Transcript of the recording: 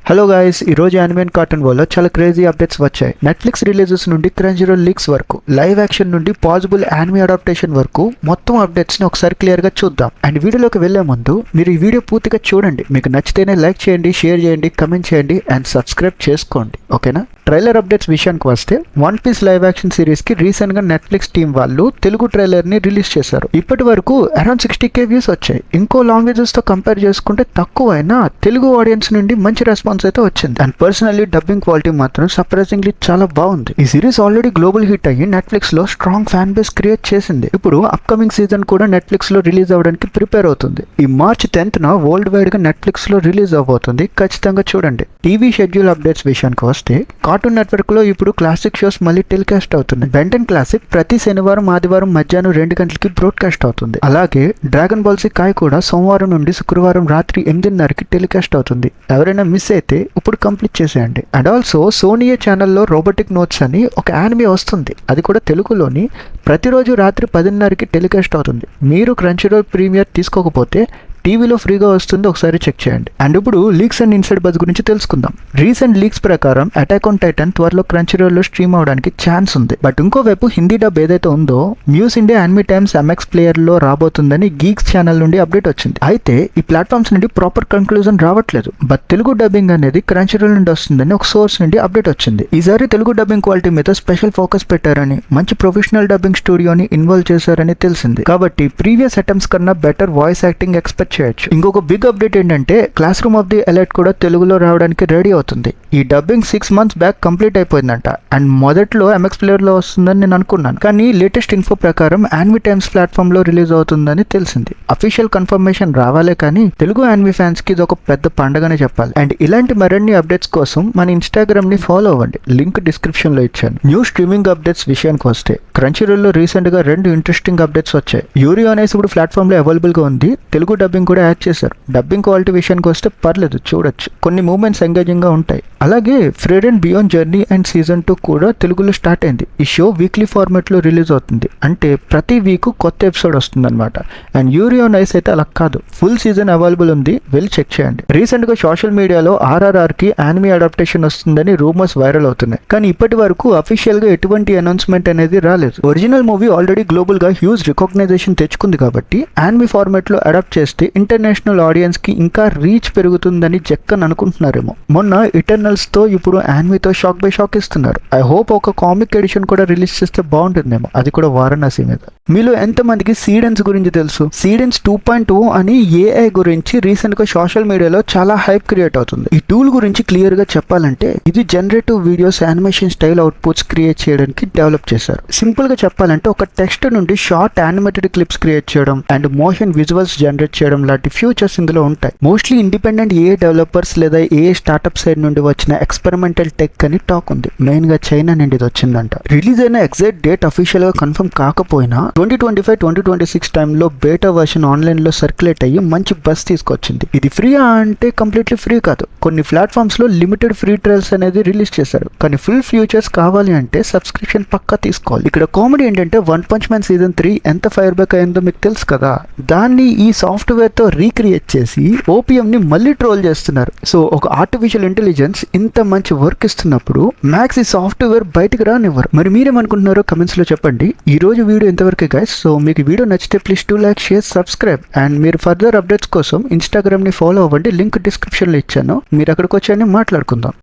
Hello guys, ఈ రోజు anime and cartoon world లో చాలా క్రేజీ అప్డేట్స్ వచ్చాయి. నెట్ఫ్లిక్స్ రిలీజెస్ నుండి క్రంచీరోల్ లీక్స్ వరకు, లైవ్ యాక్షన్ నుండి పాసిబుల్ యానిమే అడాప్టేషన్ వరకు మొత్తం అప్డేట్స్ ని ఒకసారి క్లియర్ గా చూద్దాం. అండ్ వీడియోలోకి వెళ్లే ముందు మీరు ఈ వీడియో పూర్తిగా చూడండి. మీకు నచ్చితేనే లైక్ చేయండి, షేర్ చేయండి, కమెంట్ చేయండి అండ్ సబ్స్క్రైబ్ చేసుకోండి. ఓకేనా? ట్రైలర్ అప్డేట్స్ విషయానికి వస్తే, one piece live action series కి రీసెంట్ గా నెట్ఫ్లిక్స్ టీం వాళ్ళు తెలుగు ట్రైలర్ ని రిలీజ్ చేశారు. ఇప్పటి వరకు అరౌండ్ 60K వ్యూస్ వచ్చాయి. ఇంకో లాంగ్వేజెస్ తో కంపేర్ చేసుకుంటే తక్కువైనా తెలుగు ఆడియన్స్ నుండి మంచి రెస్పాన్స్ అయితే వచ్చింది. అండ్ పర్సనల్లీ డబ్బింగ్ క్వాలిటీ మాత్రం సర్ప్రైజింగ్లీ చాలా బాగుంది. ఈ సిరీస్ ఆల్రెడీ గ్లోబల్ హిట్ అయ్యి నెట్ఫ్లిక్స్ లో స్ట్రాంగ్ ఫ్యాన్ బేస్ క్రియేట్ చేసింది. ఇప్పుడు అప్కమింగ్ సీజన్ కూడా నెట్ఫ్లిక్స్ లో రిలీజ్ అవ్వడానికి ప్రిపేర్ అవుతుంది. ఈ మార్చ్ 10th వరల్డ్ వైడ్ గా నెట్ఫ్లిక్స్ లో రిలీజ్ అవబోతుంది. ఖచ్చితంగా చూడండి. టీవీ షెడ్యూల్ అప్డేట్స్ విషయానికి వస్తే, కార్టూన్ నెట్వర్క్ లో ఇప్పుడు క్లాసిక్ షోస్ మళ్ళీ టెలికాస్ట్ అవుతున్నాయి. బెంటన్ క్లాసిక్ ప్రతి శనివారం ఆదివారం మధ్యాహ్నం 2 గంటలకి బ్రాడ్కాస్ట్ అవుతుంది. అలాగే డ్రాగన్ బాల్ సి కాయ్ కూడా సోమవారం నుండి శుక్రవారం రాత్రి 8:30కి టెలికాస్ట్ అవుతుంది. ఎవరైనా మిస్ అయితే ఇప్పుడు కంప్లీట్ చేసేయండి. అండ్ ఆల్సో సోనియా ఛానల్లో రోబోటిక్ నోట్స్ అని ఒక యానిమే వస్తుంది. అది కూడా తెలుగులోని ప్రతిరోజు రాత్రి 10:30కి టెలికాస్ట్ అవుతుంది. మీరు క్రంచీరోల్ ప్రీమియర్ తీసుకోకపోతే టీవీలో ఫ్రీగా వస్తుంది, ఒకసారి చెక్ చేయండి. అండ్ ఇప్పుడు లీక్స్ అండ్ ఇన్సైడ్ బజ్ గురించి తెలుసుకుందాం. రీసెంట్ లీక్స్ ప్రకారం అటాక్ ఆన్ టైటన్ త్వరలో క్రంచీరోల్ లో స్ట్రీమ్ అవడానికి ఛాన్స్ ఉంది. బట్ ఇంకోవైపు హిందీ డబ్ ఏదైతే ఉందో news India anime times MX player లో రాబోతుందని గీక్స్ ఛానల్ నుండి అప్డేట్ వచ్చింది. అయితే ఈ ప్లాట్ఫామ్స్ నుండి ప్రాపర్ కన్క్లూజన్ రావట్లేదు. బట్ తెలుగు డబ్బింగ్ అనేది క్రంచీరోల్ నుండి వస్తుందని ఒక సోర్స్ నుండి అప్డేట్ వచ్చింది. ఈసారి తెలుగు డబ్బింగ్ క్వాలిటీ మీద స్పెషల్ ఫోకస్ పెట్టారని, మంచి ప్రొఫెషనల్ డబ్బింగ్ స్టూడియోని ఇన్వాల్వ్ చేశారని తెలిసింది. కాబట్టి ప్రీవియస్ అటెంప్ట్స్ కన్నా బెటర్ వాయిస్ యాక్టింగ్ ఎక్స్పెక్ట్ చేయొచ్చు. ఇంకొక బిగ్ అప్డేట్ ఏంటంటే, classroom of the elite కూడా తెలుగులో రావడానికి రెడీ అవుతుంది. ఈ డబ్బింగ్ 6 months బ్యాక్ కంప్లీట్ అయిపోయిందంట. అండ్ మొదట్లో MX ప్లేయర్ లో వస్తుందని నేను అనుకున్నాను. కానీ లేటెస్ట్ ఇన్ఫో ప్రకారం యానిమే టైమ్స్ ప్లాట్ఫామ్ లో రిలీజ్ అవుతుందని తెలిసింది. అఫీషియల్ కన్ఫర్మేషన్ రావాలే కానీ తెలుగు యానిమే ఫ్యాన్స్ కి ఇది ఒక పెద్ద పండగనే చెప్పాలి. అండ్ ఇలాంటి మరిన్ని అప్డేట్స్ కోసం మన ఇన్స్టాగ్రామ్ ని ఫాలో అవ్వండి. లింక్ డిస్క్రిప్షన్ లో ఇచ్చాను. న్యూ స్ట్రీమింగ్ అప్డేట్స్ విషయానికి వస్తే, క్రంచీరోల్ లో రీసెంట్ గా 2 ఇంట్రెస్టింగ్ అప్డేట్స్ వచ్చాయి. యూరియో అనేసి ఇప్పుడు ప్లాట్ఫామ్ లో అవైలబుల్ గా ఉంది. తెలుగు డబ్బింగ్ కూడా యాడ్ చేశారు. డబ్బింగ్ క్వాలిటీ విషయానికి వస్తే పర్లేదు, చూడొచ్చు. కొన్ని మూమెంట్స్ ఎంగేజింగ్ గా ఉంటాయి. అలాగే fred and beyond journey and season 2 కూడా తెలుగులో స్టార్ట్ అయింది. ఈ షో వీక్లీ ఫార్మాట్ లో రిలీజ్ అవుతుంది. అంటే ప్రతి వీక్ కొత్త ఎపిసోడ్ వస్తుంది అనమాట. అండ్ యూరియో నైస్ అయితే అలా కాదు, ఫుల్ సీజన్ అవైలబుల్ ఉంది, వెళ్ళి చెక్ చేయండి. రీసెంట్ గా సోషల్ మీడియాలో RRR కి యానిమే అడాప్టేషన్ వస్తుందని రూమర్స్ వైరల్ అవుతున్నాయి. కానీ ఇప్పటి వరకు అఫీషియల్ గా ఎటువంటి అనౌన్స్మెంట్ అనేది రాలేదు. ఒరిజినల్ మూవీ ఆల్రెడీ గ్లోబల్ గా హ్యూజ్ రికగ్నైజేషన్ తెచ్చుకుంది కాబట్టి యానిమే ఫార్మాట్ లో అడాప్ట్ చేస్తే ఇంటర్నేషనల్ ఆడియన్స్ కి ఇంకా రీచ్ పెరుగుతుందని జక్కన్ అనుకుంటున్నారేమో. మొన్న ఇటర్నల్స్ తో ఇప్పుడు యానిమేతో షాక్ బై షాక్ ఇస్తున్నారు. ఐ హోప్ ఒక కామిక్ ఎడిషన్ కూడా రిలీజ్ చేస్తే బాగుంటుందేమో, అది కూడా వారణాసి మీద. మీలో ఎంతమందికి సీడెన్స్ గురించి తెలుసు? సీడెన్స్ 2.0 అని AI గురించి రీసెంట్ గా సోషల్ మీడియాలో చాలా హైప్ క్రియేట్ అవుతుంది. ఈ టూల్ గురించి క్లియర్ గా చెప్పాలంటే, ఇది generative videos animation style outputs create చేయడానికి డెవలప్ చేశారు. సింపుల్ గా చెప్పాలంటే, ఒక టెక్స్ట్ నుండి షార్ట్ యానిమేటెడ్ క్లిప్స్ క్రియేట్ చేయడం అండ్ మోషన్ విజువల్స్ జనరేట్ చేయడం లాంటి ఫ్యూచర్స్ ఇందులో ఉంటాయి. మోస్ట్లీ ఇండిపెండెంట్ AI డెవలపర్స్ లేదా AI స్టార్ట్అప్ సైడ్ నుండి వచ్చిన ఎక్స్పెరిమెంటల్ టెక్ అని టాక్ ఉంది. మెయిన్ గా చైనా నుండి ఇది వచ్చిందంట. రిలీజ్ అయిన ఎగ్జాక్ట్ డేట్ అఫీషియల్ గా కన్ఫర్మ్ కాకపోయినా 2025-2026 టైంలో బేటా వర్షన్ ఆన్లైన్ లో సర్క్యులేట్ అయ్యి మంచి బస్ తీసుకొచ్చింది. ఇది ఫ్రీ అంటే కంప్లీట్లీ ఫ్రీ కాదు. కొన్ని ప్లాట్ఫామ్స్ లో లిమిటెడ్ ఫ్రీ ట్రయల్స్ అనేది రిలీజ్ చేశారు. కానీ ఫుల్ ఫ్యూచర్స్ కావాలి అంటే సబ్స్క్రిప్షన్ పక్కా తీసుకోవాలి. ఇక్కడ కామెడీ ఏంటంటే, వన్ పంచ్ మ్యాన్ సీజన్ 3 ఎంత ఫైర్ బ్యాక్ అయిందో మీకు తెలుసు కదా. దాన్ని ఈ సాఫ్ట్వేర్ తో రీక్రియేట్ చేసి OPM ని మళ్ళీ ట్రోల్ చేస్తున్నారు. సో ఒక ఆర్టిఫిషియల్ ఇంటెలిజెన్స్ ఇంత మంచి వర్క్ ఇస్తున్నప్పుడు మ్యాక్స్ ఈ సాఫ్ట్వేర్ బయటకు రానివ్వరు. మరి మీరేమనుకుంటున్నారో కమెంట్స్ లో చెప్పండి. ఈ రోజు వీడియో ఇంతవరకే గైస్. సో మీకు వీడియో నచ్చితే please to like, share, subscribe. And మీరు ఫర్దర్ అప్డేట్స్ కోసం ఇన్స్టాగ్రామ్ ని ఫాలో అవ్వండి. లింక్ డిస్క్రిప్షన్ లో ఇచ్చాను. మీరు అక్కడికి వచ్చి మాట్లాడుకుందాం.